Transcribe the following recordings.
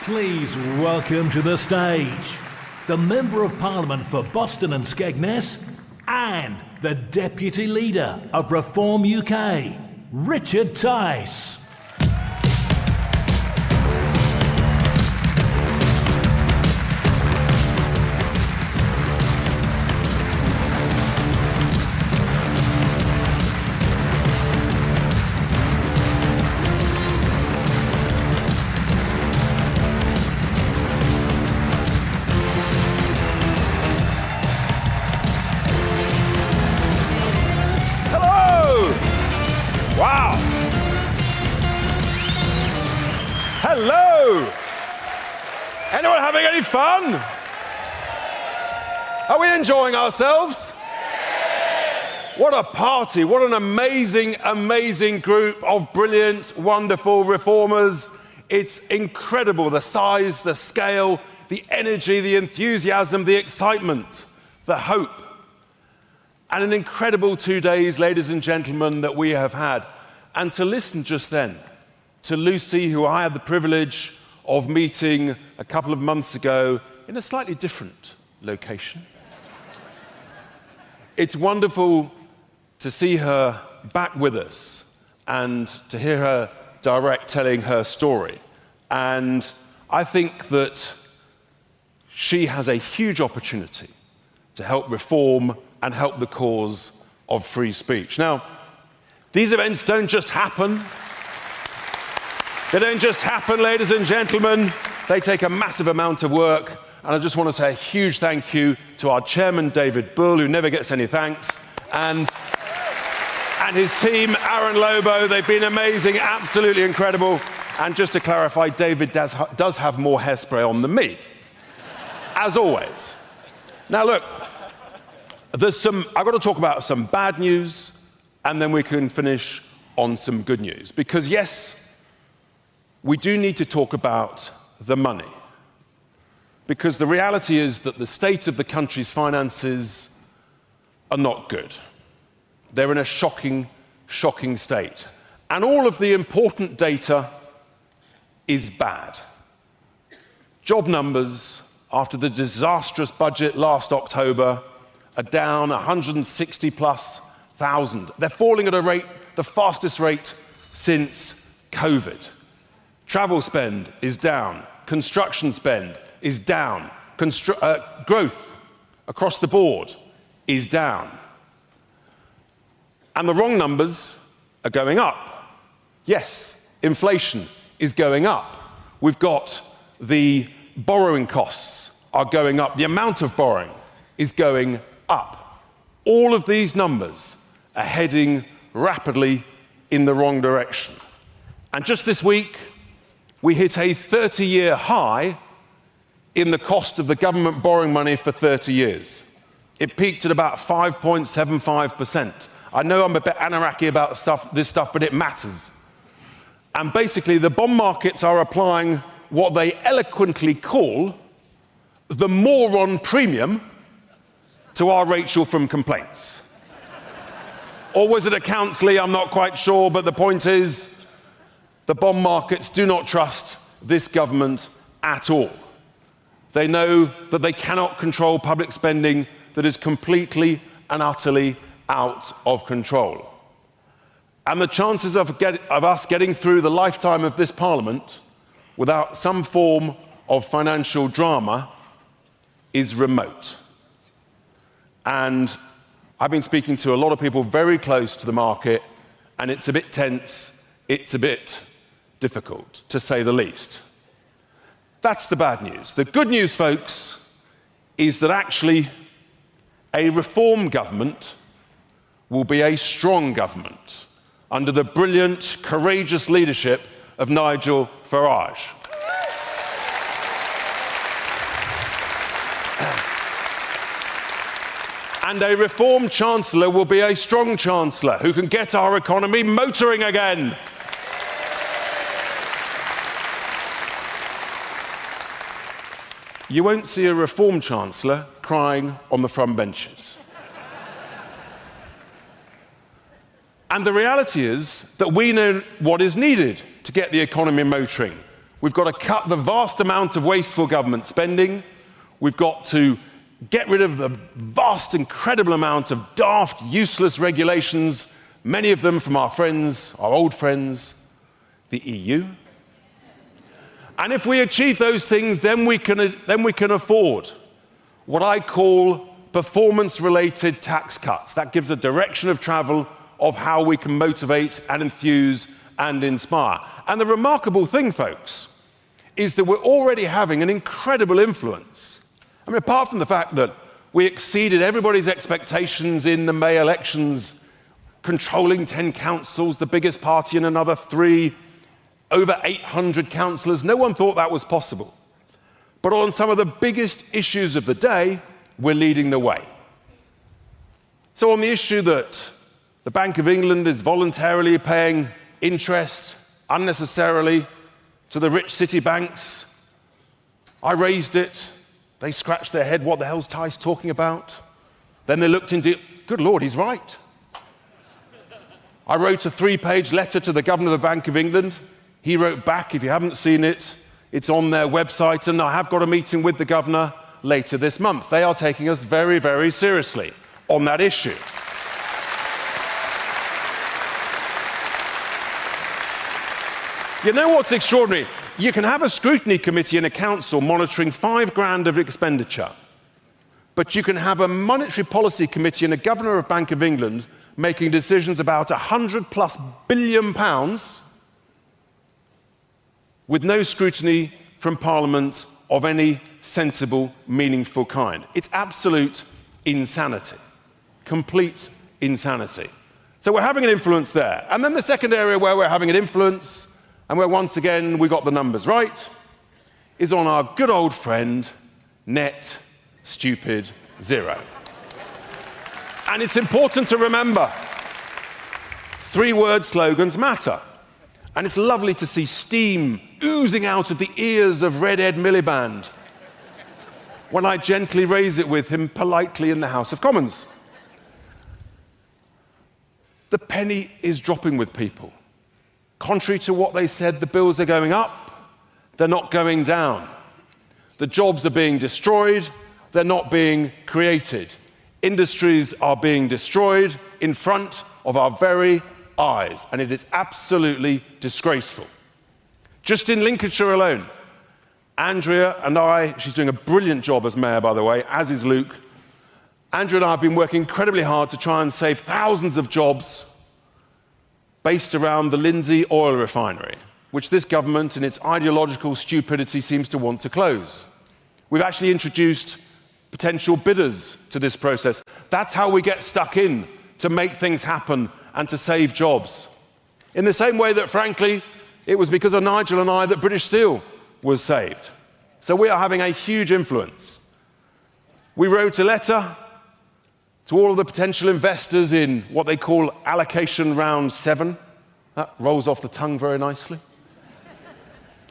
Please welcome to the stage the Member of Parliament for Boston and Skegness and the Deputy Leader of Reform UK, Richard Tice. Wow! Hello! Anyone having any fun? Are we enjoying ourselves? What a party, what an amazing, amazing group of brilliant, wonderful reformers. It's incredible, the size, the scale, the energy, the enthusiasm, the excitement, the hope. And an incredible 2 days, ladies and gentlemen, that we have had. And to listen just then to Lucy, who I had the privilege of meeting a couple of months ago in a slightly different location. It's wonderful to see her back with us and to hear her direct telling her story. And I think that she has a huge opportunity to help reform and help the cause of free speech. Now, these events don't just happen. They don't just happen, ladies and gentlemen. They take a massive amount of work. And I just want to say a huge thank you to our chairman, David Bull, who never gets any thanks, and his team, Aaron Lobo. They've been amazing, absolutely incredible. And just to clarify, David does have more hairspray on than me, as always. Now, look. I've got to talk about some bad news, and then we can finish on some good news. Because yes, we do need to talk about the money. Because the reality is that the state of the country's finances are not good. They're in a shocking, shocking state. And all of the important data is bad. Job numbers after the disastrous budget last October are down 160+ thousand. They're falling at a rate, the fastest rate since COVID. Travel spend is down. Construction spend is down. Growth across the board is down. And the wrong numbers are going up. Yes, inflation is going up. We've got the borrowing costs are going up. The amount of borrowing is going up. All of these numbers are heading rapidly in the wrong direction. And just this week, we hit a 30-year high in the cost of the government borrowing money for 30 years. It peaked at about 5.75%. I know I'm a bit anarchy about this stuff, but it matters. And basically, the bond markets are applying what they eloquently call the moron premium to our Rachel from complaints. Or was it a Counselly? I'm not quite sure, but the point is, the bond markets do not trust this government at all. They know that they cannot control public spending that is completely and utterly out of control. And the chances of us getting through the lifetime of this Parliament without some form of financial drama is remote. And I've been speaking to a lot of people very close to the market, and it's a bit tense, it's a bit difficult, to say the least. That's the bad news. The good news, folks, is that actually a reform government will be a strong government under the brilliant, courageous leadership of Nigel Farage. And a reform chancellor will be a strong chancellor who can get our economy motoring again. You won't see a reform chancellor crying on the front benches. And the reality is that we know what is needed to get the economy motoring. We've got to cut the vast amount of wasteful government spending. We've got to get rid of the vast, incredible amount of daft, useless regulations, many of them from our friends, our old friends, the EU. And if we achieve those things, then we can afford what I call performance-related tax cuts. That gives a direction of travel of how we can motivate and enthuse and inspire. And the remarkable thing, folks, is that we're already having an incredible influence. I mean, apart from the fact that we exceeded everybody's expectations in the May elections, controlling 10 councils, the biggest party in another 3, over 800 councillors, no one thought that was possible. But on some of the biggest issues of the day, we're leading the way. So on the issue that the Bank of England is voluntarily paying interest unnecessarily to the rich city banks, I raised it. They scratched their head, what the hell's Tice talking about? Then they looked into it, good Lord, he's right. I wrote a 3-page letter to the Governor of the Bank of England. He wrote back, if you haven't seen it, it's on their website, and I have got a meeting with the Governor later this month. They are taking us very, very seriously on that issue. You know what's extraordinary? You can have a scrutiny committee in a council monitoring £5,000 of expenditure, but you can have a monetary policy committee in a Governor of Bank of England making decisions about £100+ billion with no scrutiny from Parliament of any sensible, meaningful kind. It's absolute insanity, complete insanity. So we're having an influence there. And then the second area where we're having an influence, and where once again we got the numbers right, is on our good old friend, net stupid zero. And it's important to remember, 3-word slogans matter. And it's lovely to see steam oozing out of the ears of Red Ed Miliband when I gently raise it with him politely in the House of Commons. The penny is dropping with people. Contrary to what they said, the bills are going up, they're not going down. The jobs are being destroyed, they're not being created. Industries are being destroyed in front of our very eyes, and it is absolutely disgraceful. Just in Lincolnshire alone, Andrea and I, she's doing a brilliant job as mayor, by the way, as is Luke. Andrea and I have been working incredibly hard to try and save thousands of jobs based around the Lindsey oil refinery, which this government, in its ideological stupidity, seems to want to close. We've actually introduced potential bidders to this process. That's how we get stuck in to make things happen and to save jobs. In the same way that, frankly, it was because of Nigel and I that British Steel was saved. So we are having a huge influence. We wrote a letter to all of the potential investors in what they call allocation round 7. That rolls off the tongue very nicely.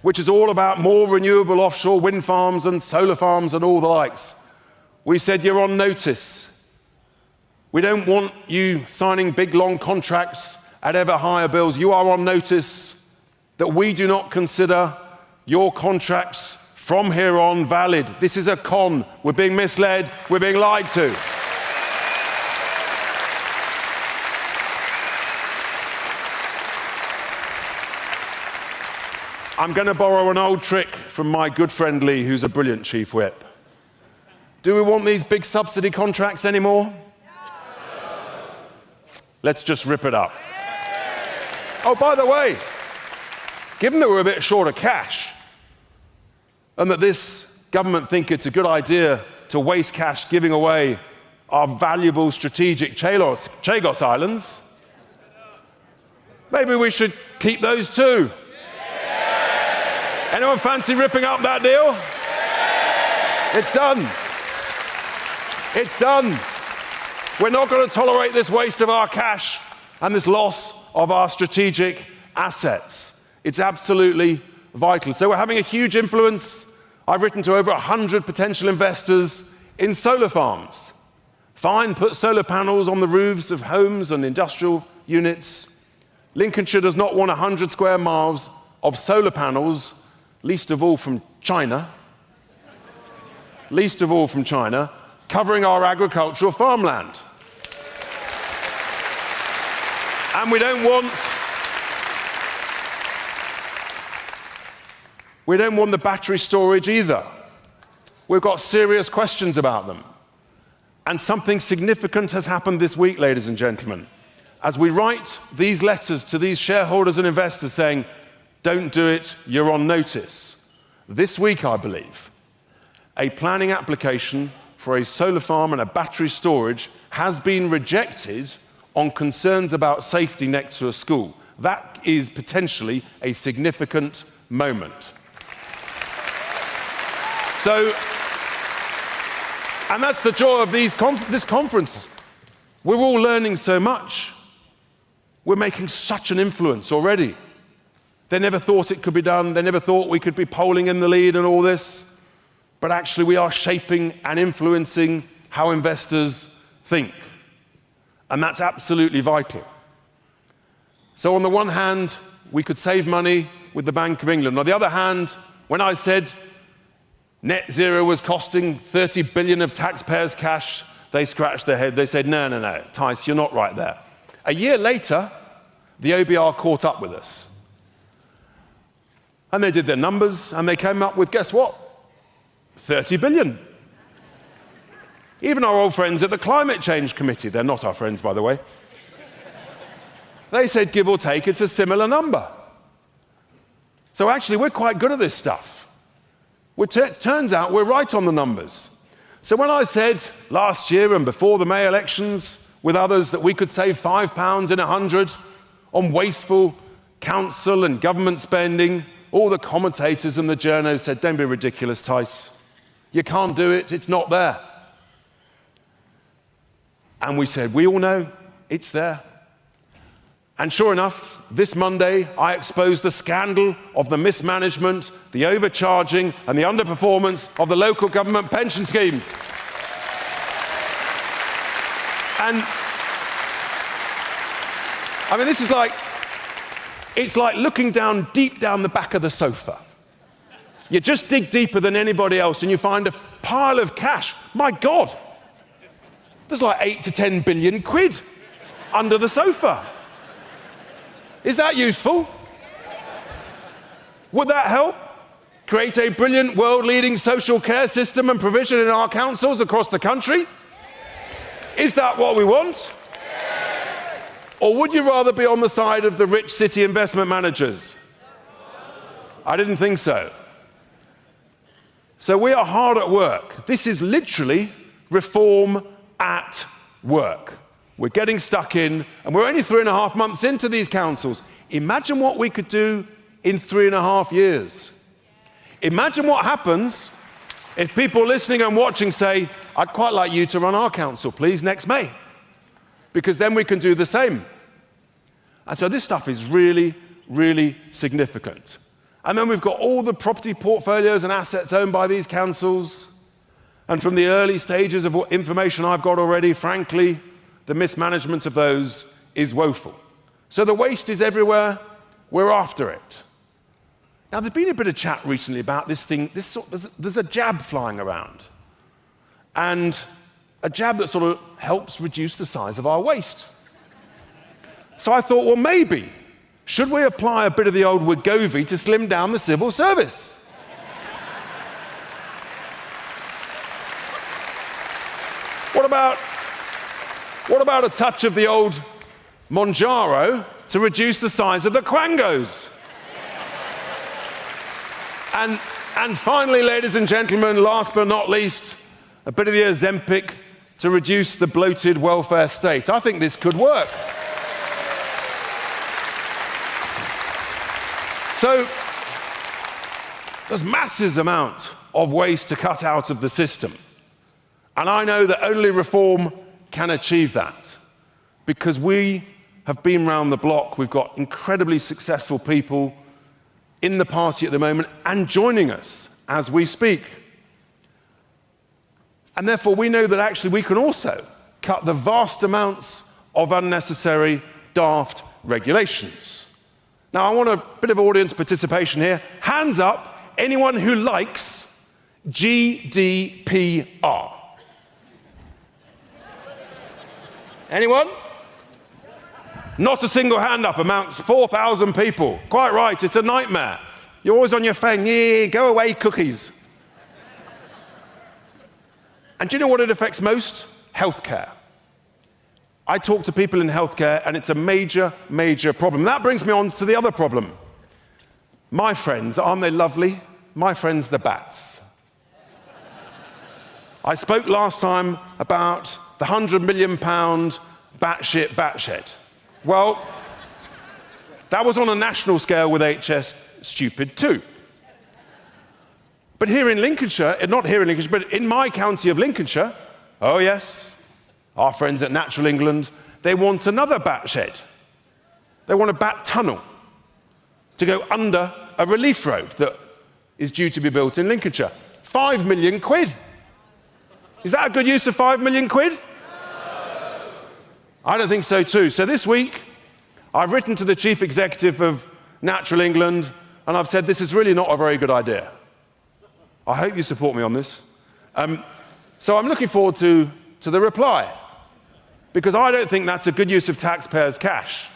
Which is all about more renewable offshore wind farms and solar farms and all the likes. We said, you're on notice. We don't want you signing big, long contracts at ever higher bills. You are on notice that we do not consider your contracts from here on valid. This is a con. We're being misled. We're being lied to. I'm going to borrow an old trick from my good friend Lee, who's a brilliant chief whip. Do we want these big subsidy contracts anymore? No. Let's just rip it up. Oh, by the way, given that we're a bit short of cash, and that this government think it's a good idea to waste cash giving away our valuable strategic Chagos Islands, maybe we should keep those too. Anyone fancy ripping up that deal? It's done. It's done. We're not going to tolerate this waste of our cash and this loss of our strategic assets. It's absolutely vital. So we're having a huge influence. I've written to over 100 potential investors in solar farms. Fine, put solar panels on the roofs of homes and industrial units. Lincolnshire does not want 100 square miles of solar panels least of all from China, covering our agricultural farmland. And we don't want the battery storage either. We've got serious questions about them. And something significant has happened this week, ladies and gentlemen. As we write these letters to these shareholders and investors saying, don't do it, you're on notice. This week, I believe, a planning application for a solar farm and a battery storage has been rejected on concerns about safety next to a school. That is potentially a significant moment. So, and that's the joy of this conference. We're all learning so much. We're making such an influence already. They never thought it could be done. They never thought we could be polling in the lead and all this. But actually, we are shaping and influencing how investors think. And that's absolutely vital. So on the one hand, we could save money with the Bank of England. On the other hand, when I said net zero was costing 30 billion of taxpayers' cash, they scratched their head. They said, no, Tice, you're not right there. A year later, the OBR caught up with us. And they did their numbers, and they came up with, guess what? 30 billion. Even our old friends at the Climate Change Committee, they're not our friends, by the way, they said, give or take, it's a similar number. So actually, we're quite good at this stuff. It turns out we're right on the numbers. So when I said last year and before the May elections with others that we could save £5 in 100 on wasteful council and government spending, all the commentators and the journos said, don't be ridiculous, Tice. You can't do it, it's not there. And we said, we all know it's there. And sure enough, this Monday, I exposed the scandal of the mismanagement, the overcharging, and the underperformance of the local government pension schemes. And I mean, this is like, it's like looking down, deep down the back of the sofa. You just dig deeper than anybody else and you find a pile of cash. My God, there's like 8 to 10 billion quid under the sofa. Is that useful? Would that help create a brilliant world-leading social care system and provision in our councils across the country? Is that what we want? Or would you rather be on the side of the rich city investment managers? I didn't think so. So we are hard at work. This is literally reform at work. We're getting stuck in, and we're only 3.5 months into these councils. Imagine what we could do in 3.5 years. Imagine what happens if people listening and watching say, I'd quite like you to run our council, please, next May. Because then we can do the same. And so this stuff is really, really significant. And then we've got all the property portfolios and assets owned by these councils. And from the early stages of what information I've got already, frankly, the mismanagement of those is woeful. So the waste is everywhere. We're after it. Now, there's been a bit of chat recently about this thing. There's a jab flying around. And a jab that sort of helps reduce the size of our waste. So I thought, well, maybe, should we apply a bit of the old Wegovy to slim down the civil service? What about a touch of the old Monjaro to reduce the size of the Quangos? And finally, ladies and gentlemen, last but not least, a bit of the Ozempic to reduce the bloated welfare state. I think this could work. So there's massive amount of waste to cut out of the system. And I know that only reform can achieve that, because we have been round the block. We've got incredibly successful people in the party at the moment and joining us as we speak. And therefore, we know that actually we can also cut the vast amounts of unnecessary, daft regulations. Now, I want a bit of audience participation here. Hands up Anyone who likes GDPR? Anyone? Not a single hand up amongst 4,000 people. Quite right, it's a nightmare. You're always on your phone, yeah, go away, cookies. And do you know what it affects most? Healthcare. I talk to people in healthcare, and it's a major, major problem. That brings me on to the other problem. My friends, aren't they lovely? My friends, the bats. I spoke last time about the £100 million batshit bat shed. Well, that was on a national scale with HS Stupid too. But here in Lincolnshire, not here in Lincolnshire, but in my county of Lincolnshire, oh yes, our friends at Natural England, they want another bat shed. They want a bat tunnel to go under a relief road that is due to be built in Lincolnshire. 5 million quid. Is that a good use of 5 million quid? No. I don't think so too. So this week, I've written to the chief executive of Natural England, and I've said this is really not a very good idea. I hope you support me on this. So I'm looking forward to the reply, because I don't think that's a good use of taxpayers' cash.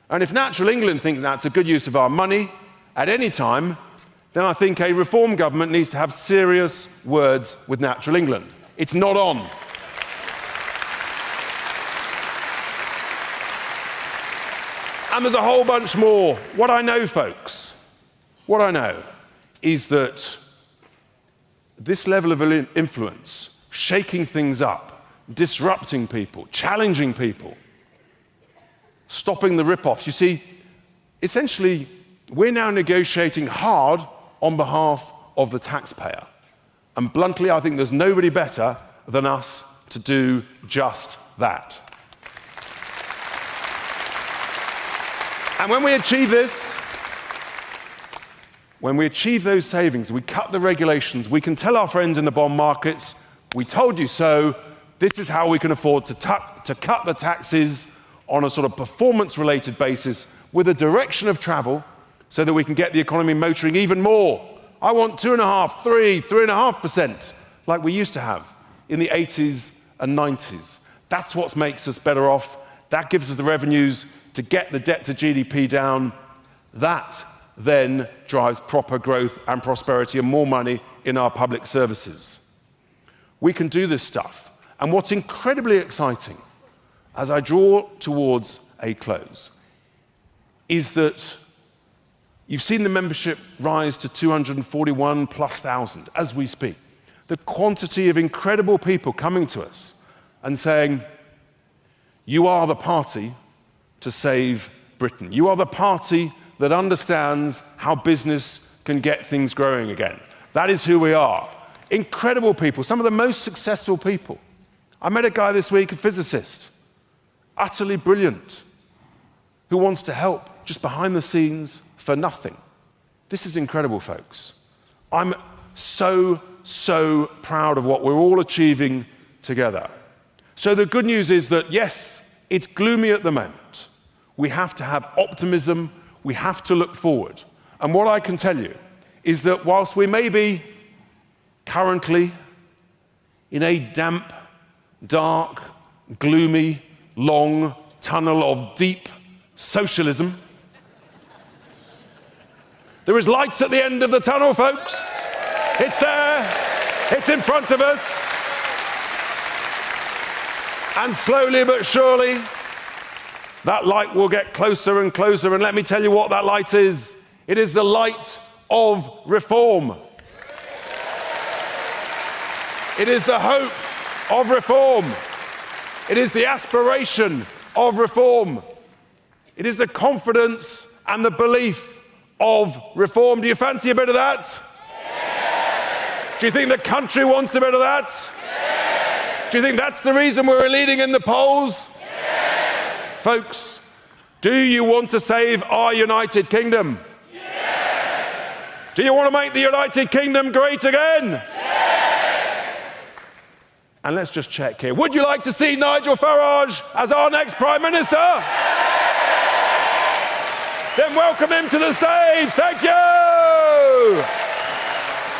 And if Natural England think that's a good use of our money at any time, then I think a reform government needs to have serious words with Natural England. It's not on. And there's a whole bunch more. What I know, folks, what I know is that this level of influence, shaking things up, disrupting people, challenging people, stopping the rip-offs. You see, essentially, we're now negotiating hard on behalf of the taxpayer. And bluntly, I think there's nobody better than us to do just that. And when we achieve this, when we achieve those savings, we cut the regulations, we can tell our friends in the bond markets, we told you so, this is how we can afford to cut the taxes on a sort of performance-related basis with a direction of travel so that we can get the economy motoring even more. I want 2.5%, 3.5%, like we used to have in the 80s and 90s. That's what makes us better off. That gives us the revenues to get the debt to GDP down. That then drives proper growth and prosperity and more money in our public services. We can do this stuff. And what's incredibly exciting, as I draw towards a close, is that you've seen the membership rise to 241,000+ as we speak. The quantity of incredible people coming to us and saying, you are the party to save Britain. You are the party that understands how business can get things growing again. That is who we are. Incredible people, some of the most successful people. I met a guy this week, a physicist, utterly brilliant, who wants to help just behind the scenes for nothing. This is incredible, folks. I'm so, so proud of what we're all achieving together. So the good news is that, yes, it's gloomy at the moment. We have to have optimism. We have to look forward. And what I can tell you is that whilst we may be currently in a damp, dark, gloomy, long tunnel of deep socialism, there is light at the end of the tunnel, folks. It's there. It's in front of us. And slowly but surely, that light will get closer and closer. And let me tell you what that light is. It is the light of reform. It is the hope of reform. It is the aspiration of reform. It is the confidence and the belief of reform. Do you fancy a bit of that? Yes. Do you think the country wants a bit of that? Yes. Do you think that's the reason we're leading in the polls? Yes. Folks, do you want to save our United Kingdom? Yes. Do you want to make the United Kingdom great again? Yes. And let's just check here. Would you like to see Nigel Farage as our next Prime Minister? Then welcome him to the stage. Thank you.